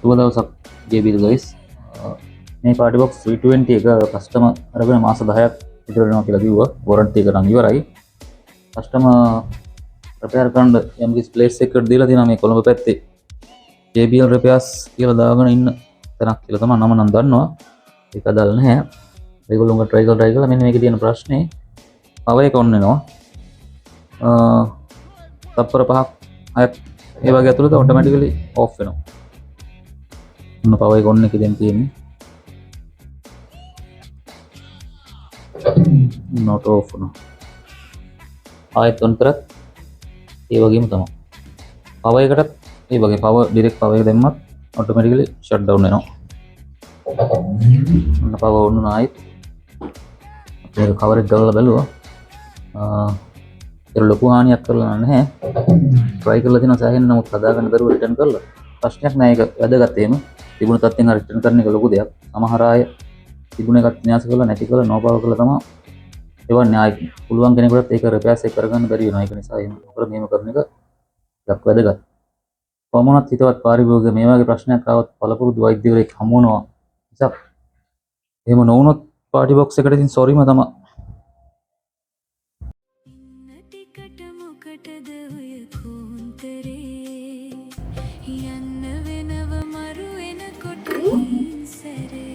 සුබ දවසක් JBL guys. මේ පාටි බොක්ස් 320 එක කස්ටමර් අරගෙන මාස 10ක් විතර වෙනවා කියලා කිව්වා. වොරන්ටි එක නම් ඉවරයි. කස්ටමර් රිපෙයාර් කරන්න යම්කිසි ප්ලේස් එකකට දීලා තියෙනවා මේ කොළඹ පැත්තේ. JBL repairs කියලා දාගෙන ඉන්න තැනක් කියලා තමයි නම නම් දන්නවා. ඒක අදාළ නැහැ. ඒගොල්ලෝ try කරලා මෙන්න මේකේ තියෙන ප්‍රශ්නේ පව එක ඔන් වෙනවා. තප්පර 5ක් 6ක් ඒ වගේ ඇතුළත ඔටෝමැටිකලි ඔෆ් වෙනවා. මොන පව එක ඔන් එකේ දැන් තියෙන්නේ. not off වෙනවා. ආයෙත් ඔන් කරත් ඒ වගේම තමයි. පව එකටත් ඒ වගේ පව ඩිරෙක්ට් පව එක දැම්මත් ඔටෝමැටිකලි ෂට් ඩවුන් වෙනවා. ඔන්න පව ඔන් වුණා ආයෙත්. මේක කවර් එක ගලලා බැලුවා. ඒක ලොකු හානියක් කරලා නැහැ. try කරලා තියෙනවා සෑහෙන්න නමුත් හදාගන්න බැරුව රිටර්න් කරලා. ප්‍රශ්නයක් නෑ ඒක වැදගත් එහෙම. තිබුණ තත්ත්වෙන් හරි රිටර්න් කරන එක ලොකු දෙයක්. සමහර අය තිබුණ එකත් විනාශ කරලා නැති කරලා නෝපාව කරලා තමයි එවන්නේ ආයි පුළුවන් කෙනෙකුට ඒක රිපෙයාර්ස් එක කරගන්න බැරි වෙනවා. ඒක නිසා එහෙම කරලා මෙහෙම කරන එක ටිකක් වැදගත්. කොහොමවත් හිතවත් පාරිභෝගික මේ වගේ ප්‍රශ්නයක් ආවොත් පළපුරුදු වෛද්‍යවරයෙක් හමු වෙනවා. නිසා එහෙම නොවුනොත් පාටි බොක්ස් එකට ඉතින් සෝරිම තමයි. යන්න වෙනව මරු වෙනකොට සැරේ